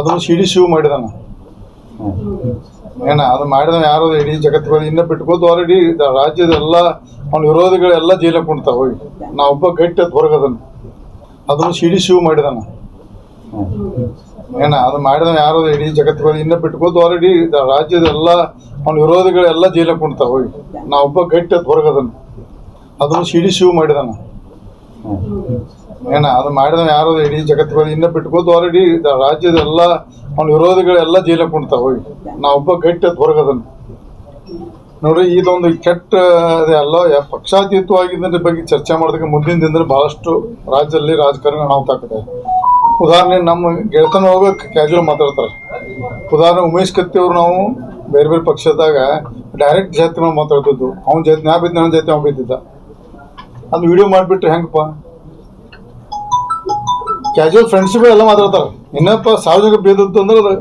ಅದನ್ನು ಸಿಡಿ ಶಿವ್ ಮಾಡಿದಾನ. ಅದು ಮಾಡಿದ ಯಾರು ಇಡೀ ಜಗತ್ತಿಗೆ ಇನ್ನ ಬಿಟ್ಕೋದು ಆಲ್ರೆಡಿ ರಾಜ್ಯದ ಎಲ್ಲ ಅವನ ವಿರೋಧಿಗಳೆಲ್ಲ ಜೈಲಿಗೆ ಕುಣ್ತಾವ. ಹೋಗಿ ನಾವೊಬ್ಬ ಗಟ್ಟಿ ಅದು ಹೊರಗದನ್ನು ಅದನ್ನು ಸಿಡಿ ಶಿವ್ ಮಾಡಿದಾನ. ಅದು ಮಾಡಿದ ಯಾರು ಇಡೀ ಜಗತ್ತಿಗೆ ಇನ್ನ ಬಿಟ್ಕೋದು ಆಲ್ರೆಡಿ ರಾಜ್ಯದ ಎಲ್ಲ ಅವನ ವಿರೋಧಿಗಳೆಲ್ಲ ಜೈಲಿಗೆ ಕುಣ್ತಾವ. ಹೋಗಿ ನಾವೊಬ್ಬ ಗಟ್ಟಿ ಅದು ಹೊರಗದನ್ನು ಅದನ್ನು ಸಿಡಿ ಶಿವ್ ಮಾಡಿದಾನ. ಅದು ಮಾಡಿದ ಯಾರು ಇಡೀ ಜಗತ್ತಿಗೆ ಇನ್ನ ಬಿಟ್ಕೋದು ಆಲ್ರೆಡಿ ರಾಜ್ಯದ ಎಲ್ಲ ಅವನ ವಿರೋಧಿಗಳೆಲ್ಲ ಜೈಲಿಗೆ ಕುಣ್ತಾವ. ಹೋಗಿ ನಾವೊಬ್ಬ ಗಟ್ಟಿ ಅದು ಹೊರಗದನ್ನು ನೋಡ್ರಿ. ಇದೊಂದು ಕೆಟ್ಟ ಅಲ್ಲ, ಪಕ್ಷಾತೀತವಾಗಿದ್ದ ಬಗ್ಗೆ ಚರ್ಚೆ ಮಾಡೋದಕ್ಕೆ ಮುಂದಿನ ದಿನದಲ್ಲಿ ಬಹಳಷ್ಟು ರಾಜ್ಯದಲ್ಲಿ ರಾಜಕಾರಣ ಅನಾಹುತ. ಉದಾಹರಣೆ ನಮ್ಮ ಗೆಳೆತನ ಹೋಗಿ ಕ್ಯಾಜುವಲ್ ಮಾತಾಡ್ತಾರೆ. ಉದಾಹರಣೆ ಉಮೇಶ್ ಕತ್ತಿ ಅವರು ನಾವು ಬೇರೆ ಬೇರೆ ಪಕ್ಷದಾಗ ಡೈರೆಕ್ಟ್ ಜಾತಿ ನಾವು ಮಾತಾಡ್ತಿದ್ದು. ಅವ್ನ ಜಾತಿ ನಾ ಬಿದ್ದು ನನ್ನ ಜಾತಿ ಅವ್ನು ಬಿದ್ದಿದ್ದ. ಅದು ವಿಡಿಯೋ ಮಾಡಿಬಿಟ್ರೆ ಹೆಂಗಪ್ಪ? ಕ್ಯಾಜುವಲ್ ಫ್ರೆಂಡ್ಶಿಪ್ ಎಲ್ಲ ಮಾತಾಡ್ತಾರೆ. ಇನ್ನಪ್ಪ ಸಾರ್ವಜನಿಕ ಬೇದದ್ದು ಅಂದ್ರೆ ಅದು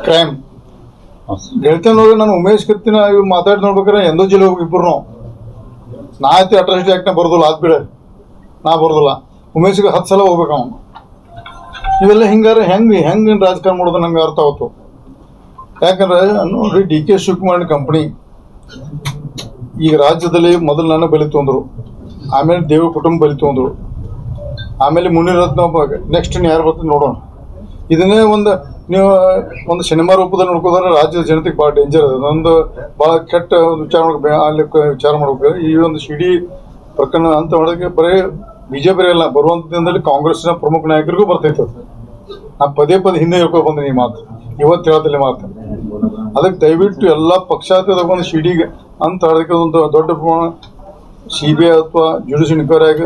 ಕ್ರೈಮ್. ಗೆಳತನ ಹೋಗಿ ನಾನು ಉಮೇಶ್ ಕತ್ತಿನ ಇವ್ ಮಾತಾಡಿ ನೋಡ್ಬೇಕಾರೆ ಎಂದೋ ಜಿಲ್ಲೆ ಹೋಗಿ ಇಬ್ಬರು ನಾವು ನಾ ಆಯ್ತು ಅಟ್ರಾಸಿಟಿ ಆ್ಯಕ್ಟ್ನ ಬರೋದಿಲ್ಲ, ಅದು ಬಿಡ ನಾ ಬರೋದಿಲ್ಲ. ಉಮೇಶ್ಗೆ 10 ಸಲ ಹೋಗ್ಬೇಕು ಅವನು. ಇವೆಲ್ಲ ಹಿಂಗಾರೆ ಹೆಂಗೆ ರಾಜಕಾರಣ ಮಾಡೋದು ನಂಗೆ ಅರ್ಥ ಆಯ್ತು. ಯಾಕಂದ್ರೆ ನೋಡ್ರಿ, DK ಶಿವಕುಮಾರ್ ಕಂಪ್ನಿ ಈಗ ರಾಜ್ಯದಲ್ಲಿ ಮೊದಲು ನನ್ನ ಬಲಿ ತೊಂದರು, ಆಮೇಲೆ ದೇವ ಕುಟುಂಬ ಬಲಿ ತೊಂದರು, ಆಮೇಲೆ ಮುನಿರತ್ನ ಒಬ್ಬ. ನೆಕ್ಸ್ಟ್ ಯಾರು ಬರ್ತದೆ ನೋಡೋಣ. ಇದನ್ನೇ ನೀವು ಒಂದು ಸಿನಿಮಾ ರೂಪದಲ್ಲಿ ನೋಡ್ಕೋದ್ರೆ ರಾಜ್ಯದ ಜನತೆಗೆ ಭಾಳ ಡೇಂಜರ್ ಅದ. ಒಂದು ಭಾಳ ಕೆಟ್ಟ ವಿಚಾರ ಅಲ್ಲಿ ವಿಚಾರ ಮಾಡ್ಬೇಕು. ಈ ಒಂದು ಸಿಡಿ ಪ್ರಕರಣ ಅಂತ ಮಾಡೋದಕ್ಕೆ ಬರೀ ಬಿಜೆಪಿ ಅಲ್ಲ, ಬರುವಂಥ ದಿನದಲ್ಲಿ ಕಾಂಗ್ರೆಸ್ನ ಪ್ರಮುಖ ನಾಯಕರಿಗೂ ಬರ್ತೈತೆ. ನಾ ಪದೇ ಹಿಂದೆ ಹೇಳ್ಕೊಂಡು ಬಂದಿನಿ ಈ ಮಾತು, ಇವತ್ತು ಹೇಳ್ತಿಲ್ಲ ಮಾತು. ಅದಕ್ಕೆ ದಯವಿಟ್ಟು ಎಲ್ಲ ಪಕ್ಷಾತೀತ ಒಂದು ಸಿಡಿಗೆ ಅಂತ ಹೇಳೋದಕ್ಕೆ ಒಂದು ದೊಡ್ಡ ಪ್ರಮಾಣ CBI ಅಥವಾ ಜುಡಿಷಿಯಲ್ ಇನ್ಕ್ವೈರಿ ಆಗಿ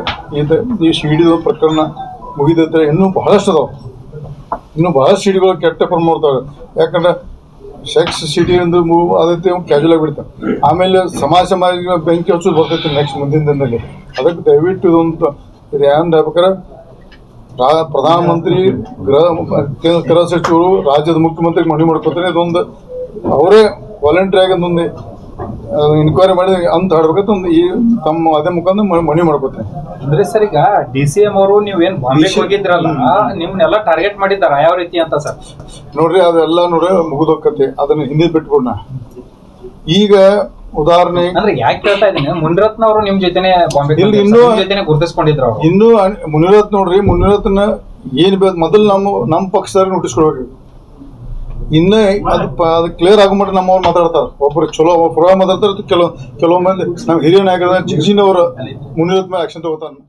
ಈ ಸಿಡಿದ ಪ್ರಕರಣ ಮುಗಿದಿದ್ರೆ ಇನ್ನೂ ಬಹಳಷ್ಟು ಅದಾವೆ. ಇನ್ನೂ ಬಹಳಷ್ಟು ಸಿಡಿಗಳು ಕೆಟ್ಟ ಪರಿಣಾಮ ಮಾಡ್ತಾವೆ. ಯಾಕಂದ್ರೆ ಸೆಕ್ಸ್ ಸಿಡಿ ಒಂದು ಅದೈತೆ ಕ್ಯಾಜುವಲ್ ಆಗಿ ಬಿಡ್ತಾರೆ. ಆಮೇಲೆ ಸಮಾಜ ಬೆಂಕಿ ಹಚ್ಚೋದು ಬರ್ತೈತೆ ನೆಕ್ಸ್ಟ್ ಮುಂದಿನ ದಿನದಲ್ಲಿ. ಅದಕ್ಕೆ ದಯವಿಟ್ಟು ಇದೊಂದು ಇದು ಏನು ಆಗ್ಬೇಕಾರೆ ಪ್ರಧಾನಮಂತ್ರಿ, ಗೃಹ ಸಚಿವರು, ರಾಜ್ಯದ ಮುಖ್ಯಮಂತ್ರಿಗೆ ಮನವಿ ಮಾಡ್ಕೊತಾರೆ. ಇದೊಂದು ಅವರೇ ವಾಲಂಟ್ರಿ ಆಗಿ ಒಂದು ಇನ್ಕ್ವೈರಿ ಮಾಡಿ ಅಂತ ಹೇಳ್ಬೇಕಂತ ಒಂದು ಈ ತಮ್ಮ ಅದೇ ಮುಖಾಂತರ ಮನವಿ ಮಾಡ್ಕೊತೇನೆ. ಅಂದ್ರೆ ಸರ್, ಈಗ DCM ಅವರು ನೀವೇನ್ ಬಾಂಬೆ ಹೋಗಿದ್ರಲ್ಲ, ನಿಮ್ನೆಲ್ಲ ಟಾರ್ಗೆಟ್ ಮಾಡಿದ್ದಾರ ಯಾವ ರೀತಿ ಅಂತ ಸರ್? ನೋಡ್ರಿ, ಅದೆಲ್ಲ ನೋಡ್ರಿ ಮುಗಿದೋಕತ್ತೆ. ಅದನ್ನ ಹಿಂದೆ ಬಿಟ್ಬಿಡ್ನ. ಈಗ ಉದಾಹರಣೆ ಅಂದ್ರೆ ಯಾಕೆ ಕೇಳ್ತಾ ಇದ್ದೀನಿ, ಮುನಿರತ್ನ ಅವರು ನಿಮ್ ಜೊತೆನೆ ಬಾಂಬೆ ಜೊತೆನೆ ಗುರುತಿಸ್ಕೊಂಡಿದ್ರು. ಇನ್ನು ಮುನಿರತ್ನ ನೋಡ್ರಿ, ಮುನಿರತ್ನ ಏನ್ ಬೇಕು ಮೊದಲು ನಮ್ಮ ಪಕ್ಷದಾಗ ನೋಟಿಸ್ ಕೊಡ್ಬೇಕು. ಇನ್ನೇ ಅದು ಕ್ಲಿಯರ್ ಆಗೋ ಮಟ್ಟ ನಮ್ಮವ್ರು ಮಾತಾಡ್ತಾರೆ. ಒಬ್ಬರು ಚಲೋ ಮಾತಾಡ್ತಾರೆ. ಕೆಲವು ಮಂದಿ ನಮ್ಮ ಹಿರಿಯ ನಾಯಕರ ಜಿಗ್ಜಿನವರು ಮುನಿರತ್ನ ಆಕ್ಷನ್ ತಗೋತಾನೆ.